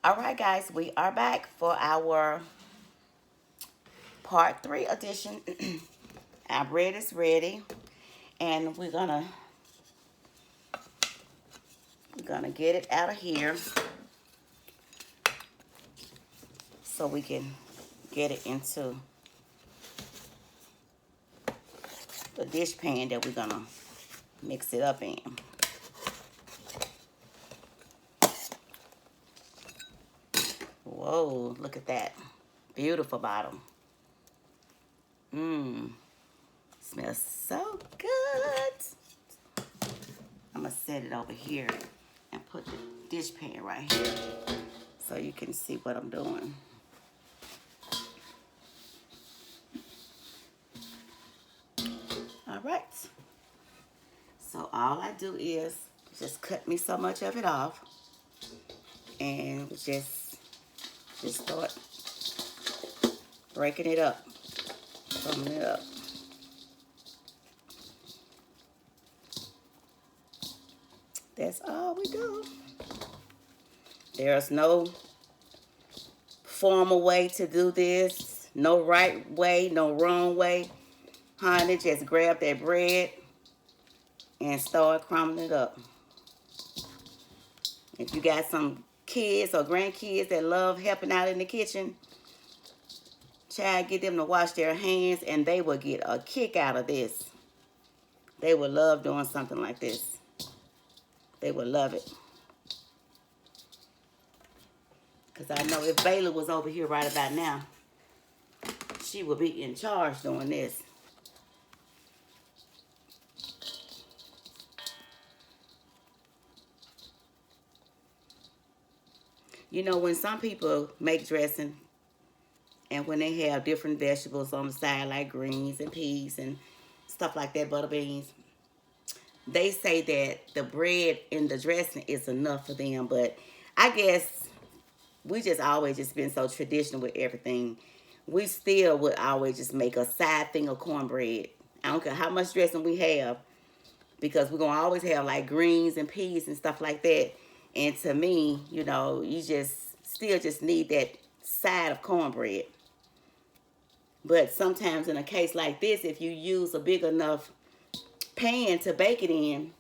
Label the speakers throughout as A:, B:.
A: All right, guys, we are back for our part three edition. Our bread is ready, and we're gonna get it out of here so we can get it into the dish pan that we're gonna mix it up in. Whoa, look at that. Beautiful bottom. Mmm. Smells so good. I'm gonna set it over here and put the dish pan right here so you can see what I'm doing. All right. So all I do is just cut me so much of it off and just start breaking it up, crumbling it up. That's all we do. There's no formal way to do this. No right way, no wrong way. Honey, just grab that bread and start crumbling it up. If you got some kids or grandkids that love helping out in the kitchen, child, get them to wash their hands and they will get a kick out of this. They will love doing something like this. They will love it. Because I know if Bayla was over here right about now, she would be in charge doing this. You know, when some people make dressing and when they have different vegetables on the side like greens and peas and stuff like that, butter beans, they say that the bread in the dressing is enough for them. But I guess we just always just been so traditional with everything. We still would always just make a side thing of cornbread. I don't care how much dressing we have because we're going to always have like greens and peas and stuff like that. And to me, you know, you just still just need that side of cornbread. But sometimes in a case like this, if you use a big enough pan to bake it in,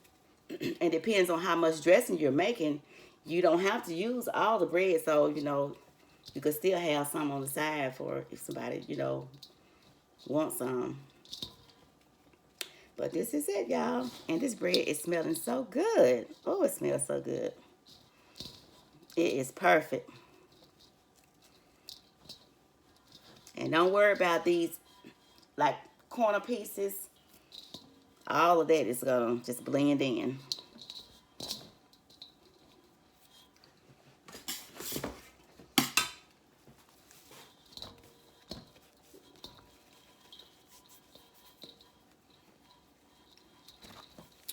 A: and depends on how much dressing you're making, you don't have to use all the bread. So, you know, you could still have some on the side for if somebody, you know, wants some. But this is it, y'all. And this bread is smelling so good. Oh, it smells so good. It is perfect. And don't worry about these, like, corner pieces. All of that is going to just blend in.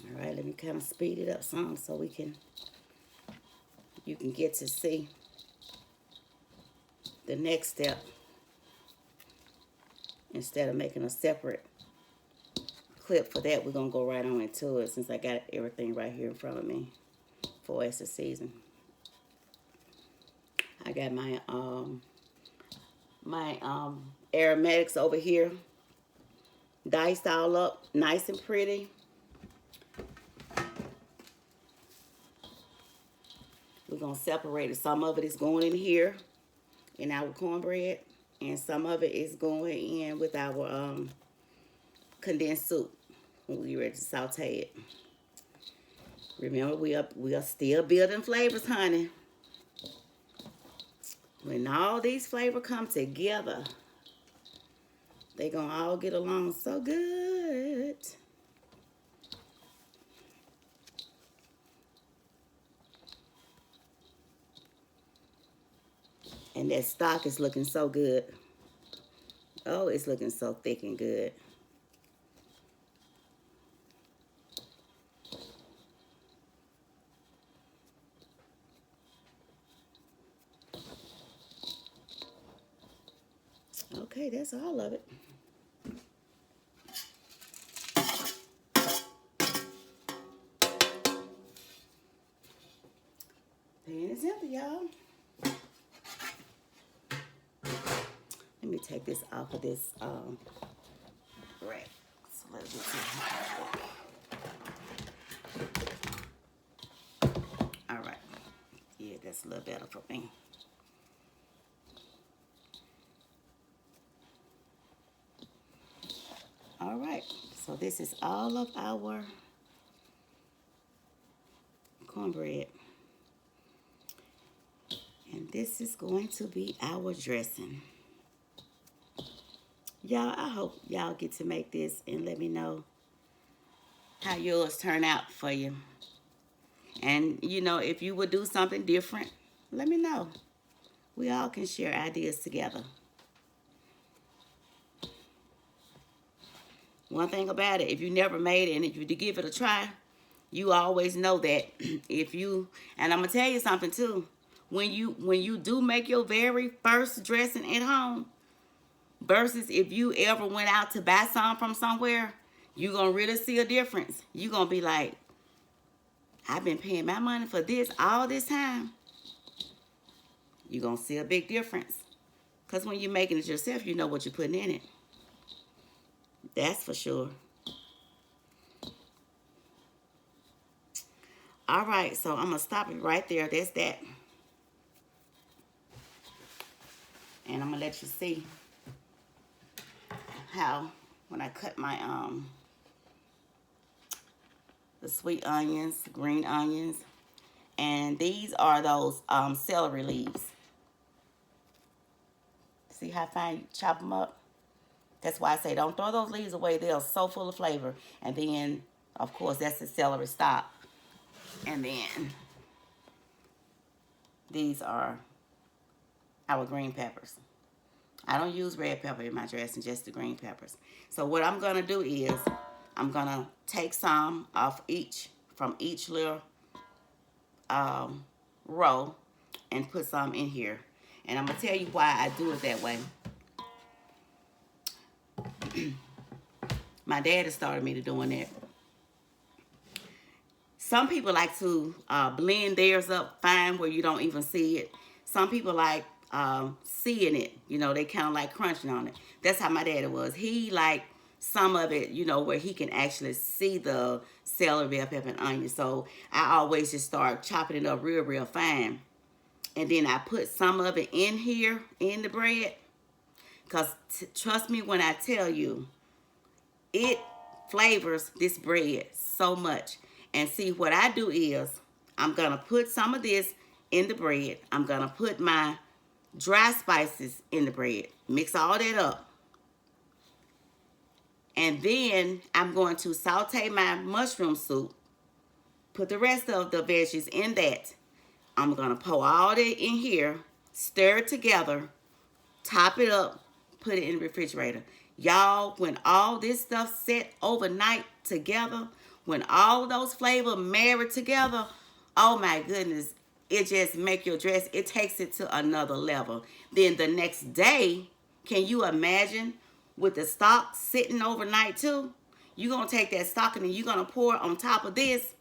A: All right, let me kind of speed it up some so you can get to see the next step instead of making a separate clip for that. We're going to go right on into it since I got everything right here in front of me for us to season. I got my aromatics over here diced all up nice and pretty. We're going to separate it. Some of it is going in here in our cornbread, and some of it is going in with our condensed soup when we ready to saute it. Remember, we are still building flavors, honey. When all these flavors come together, they gonna all get along so good. And that stock is looking so good. Oh, it's looking so thick and good. Okay, that's all of it. Pan is empty, y'all. me take this off of this rack. So let's get to all right. Yeah, that's a little better for me. All right, so this is all of our cornbread. And this is going to be our dressing. Y'all, I hope y'all get to make this and let me know how yours turn out for you. And, you know, if you would do something different, let me know. We all can share ideas together. One thing about it, if you never made it and if you give it a try, you always know that if you, and I'm going to tell you something too, when you do make your very first dressing at home, versus if you ever went out to buy some from somewhere, you're going to really see a difference. You're going to be like, I've been paying my money for this all this time. You're going to see a big difference. Because when you're making it yourself, you know what you're putting in it. That's for sure. All right, so I'm going to stop it right there. That's that. And I'm going to let you see how when I cut my the sweet onions, green onions, and these are those celery leaves. See how fine you chop them up? That's why I say don't throw those leaves away. They're so full of flavor. And then, of course, that's the celery stalk. And then these are our green peppers. I don't use red pepper in my dressing, just the green peppers. So what I'm going to do is I'm going to take some off from each little row and put some in here. And I'm going to tell you why I do it that way. My dad has started me to doing that. Some people like to blend theirs up fine where you don't even see it. Some people like seeing it. You know, they kind of like crunching on it. That's how my daddy was. He liked some of it, you know, where he can actually see the celery, bell pepper, and onion. So I always just start chopping it up real fine. And then I put some of it in here, in the bread. Because trust me when I tell you, it flavors this bread so much. And see, what I do is, I'm going to put some of this in the bread. I'm going to put my dry spices in the bread. Mix all that up. And then I'm going to saute my mushroom soup. Put the rest of the veggies in that. I'm going to pour all that in here. Stir it together. Top it up. Put it in the refrigerator. Y'all, when all this stuff set overnight together, when all those flavors marry together, oh my goodness, it just make your dress, it takes it to another level. Then the next day, can you imagine with the stock sitting overnight too? You're going to take that stock and then you're going to pour it on top of this.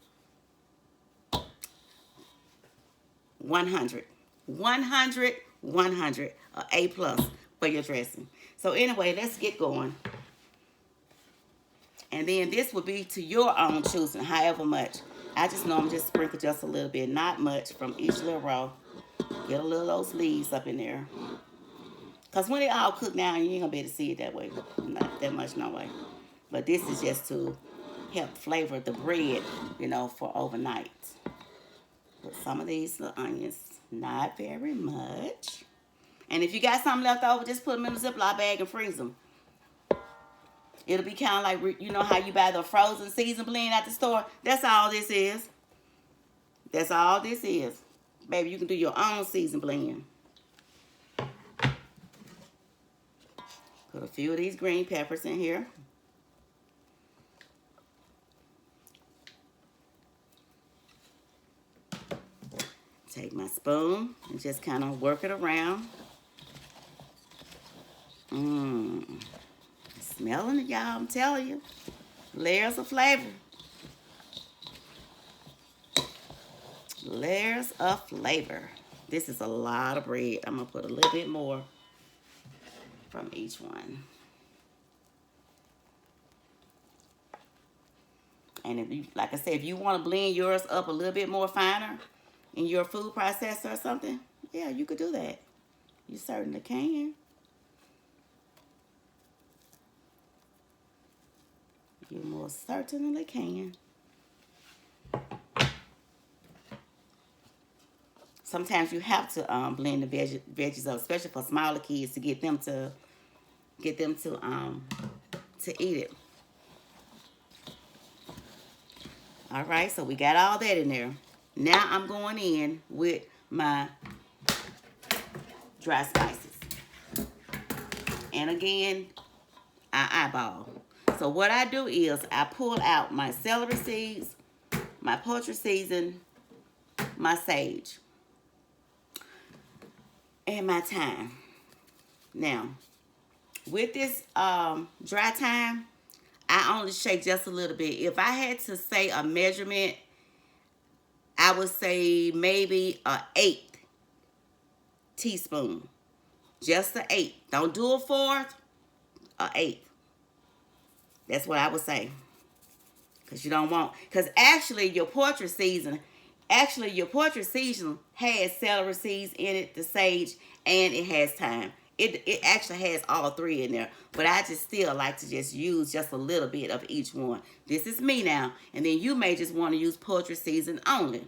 A: 100. 100, 100. A plus for your dressing. So anyway, let's get going. And then this would be to your own choosing, however much. I just know I'm just sprinkle just a little bit, not much, from each little row. Get a little of those leaves up in there. Because when it all cooked down, you ain't going to be able to see it that way. Not that much, no way. But this is just to help flavor the bread, you know, for overnight. Put some of these little onions. Not very much. And if you got something left over, just put them in a Ziploc bag and freeze them. It'll be kind of like, you know how you buy the frozen season blend at the store? That's all this is. That's all this is. Baby, you can do your own season blend. Put a few of these green peppers in here. Take my spoon and just kind of work it around. Smelling it, y'all, I'm telling you. Layers of flavor. Layers of flavor. This is a lot of bread. I'm going to put a little bit more. from each one. And if you, like I said, if you want to blend yours up a little bit more finer in your food processor or something, yeah, you could do that. You certainly can. You most certainly can. Sometimes you have to blend the veggies up, especially for smaller kids, to get them to eat it. All right, so we got all that in there. Now I'm going in with my dry spices. And again, I eyeball. So what I do is I pull out my celery seeds, my poultry season, my sage, and my thyme. Now, with this dry thyme, I only shake just a little bit. If I had to say a measurement, I would say maybe an 1/8 teaspoon. Just an 1/8. Don't do a 1/4, an 1/8. That's what I would say. Because you don't want, because actually your poultry season has celery seeds in it, the sage, and it has thyme. It actually has all three in there. But I just still like to just use just a little bit of each one. This is me now. And then you may just want to use poultry season only.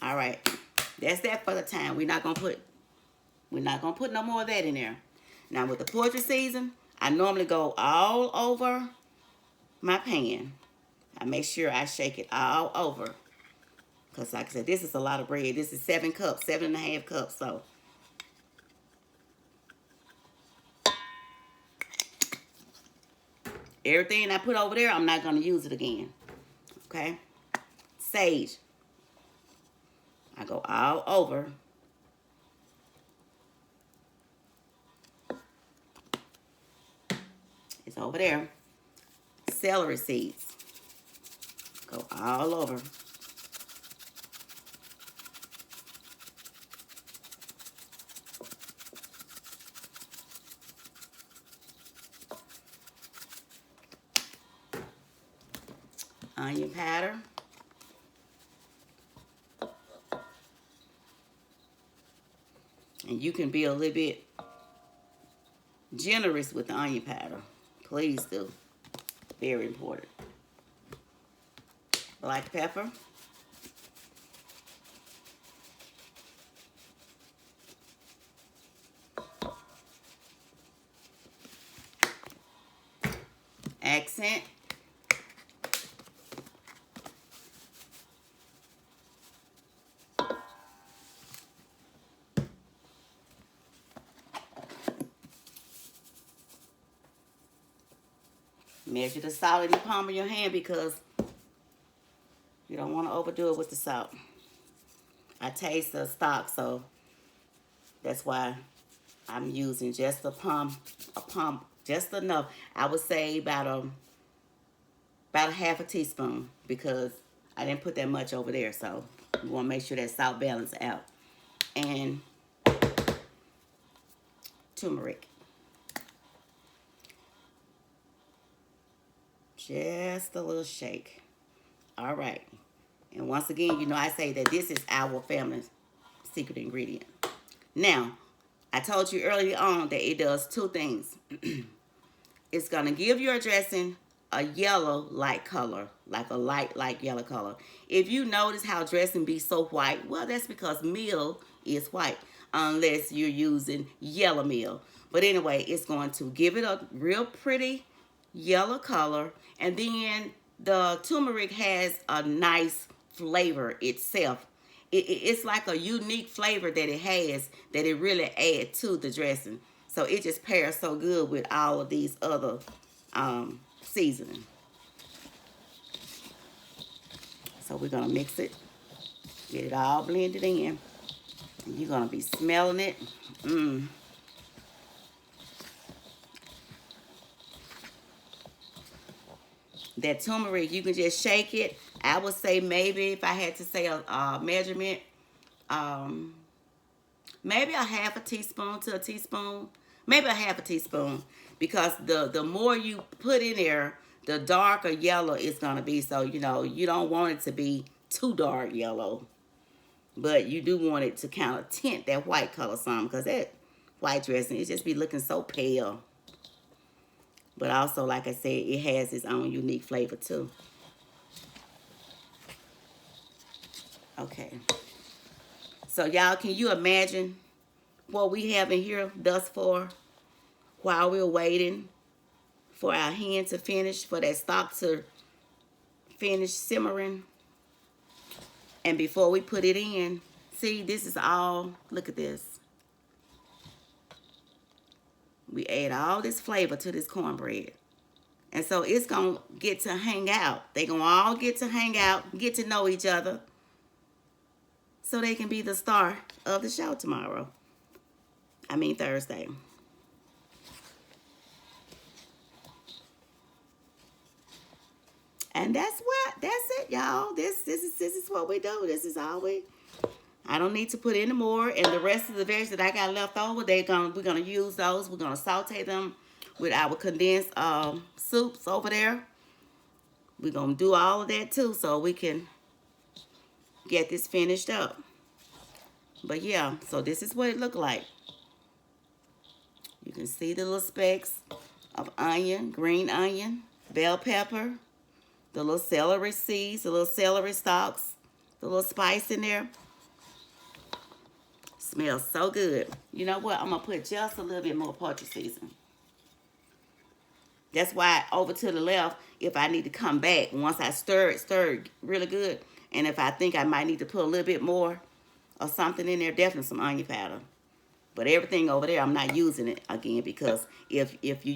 A: All right. That's that for the thyme. We're not gonna put no more of that in there. Now with the poultry season, I normally go all over my pan. I make sure I shake it all over. Because like I said, this is a lot of bread. This is 7 cups, 7.5 cups. So everything I put over there, I'm not going to use it again. Okay? Sage. I go all over. It's over there. Celery seeds. Go all over. Onion powder. And you can be a little bit generous with the onion powder. Please do. Very important. Black pepper. Accent. Measure the salt in the palm of your hand because you don't want to overdo it with the salt. I taste the stock, so that's why I'm using just a pump, just enough. I would say about a 1/2 teaspoon because I didn't put that much over there, so you want to make sure that salt balance out. And turmeric. Just a little shake. All right. And once again, you know, I say that this is our family's secret ingredient. Now, I told you earlier on that it does 2 things. It's going to give your dressing a yellow-like color, like a light yellow color. If you notice how dressing be so white, well, that's because meal is white, unless you're using yellow meal. But anyway, it's going to give it a real pretty yellow color. And then the turmeric has a nice flavor itself. It's like a unique flavor that it has that it really adds to the dressing. So it just pairs so good with all of these other seasoning. So we're going to mix it. Get it all blended in. And you're going to be smelling it. That turmeric, you can just shake it. I would say maybe if I had to say a measurement, maybe a half a teaspoon to a teaspoon, maybe a half a teaspoon, because the more you put in there, the darker yellow it's gonna be. So you know you don't want it to be too dark yellow, but you do want it to kind of tint that white color some, because that white dressing it just be looking so pale. But also, like I said, it has its own unique flavor too. Okay. So y'all, can you imagine what we have in here thus far while we're waiting for our hen to finish, for that stock to finish simmering? And before we put it in, see, this is all, look at this. We add all this flavor to this cornbread. And so it's going to get to hang out. They're going to all get to hang out, get to know each other, so they can be the star of the show tomorrow. I mean Thursday. And that's it, y'all. This is what we do. This is all we. I don't need to put any more. And the rest of the veggies that I got left over, we're gonna use those. We're gonna saute them with our condensed soups over there. We're gonna do all of that too, so we can get this finished up. But yeah, so this is what it looked like. You can see the little specks of onion, green onion, bell pepper, the little celery seeds, the little celery stalks, the little spice in there. Smells so good. You know what? I'm going to put just a little bit more poultry seasoning. That's why over to the left, if I need to come back, once I stir it really good, and if I think I might need to put a little bit more or something in there, definitely some onion powder. But everything over there, I'm not using it again, because if you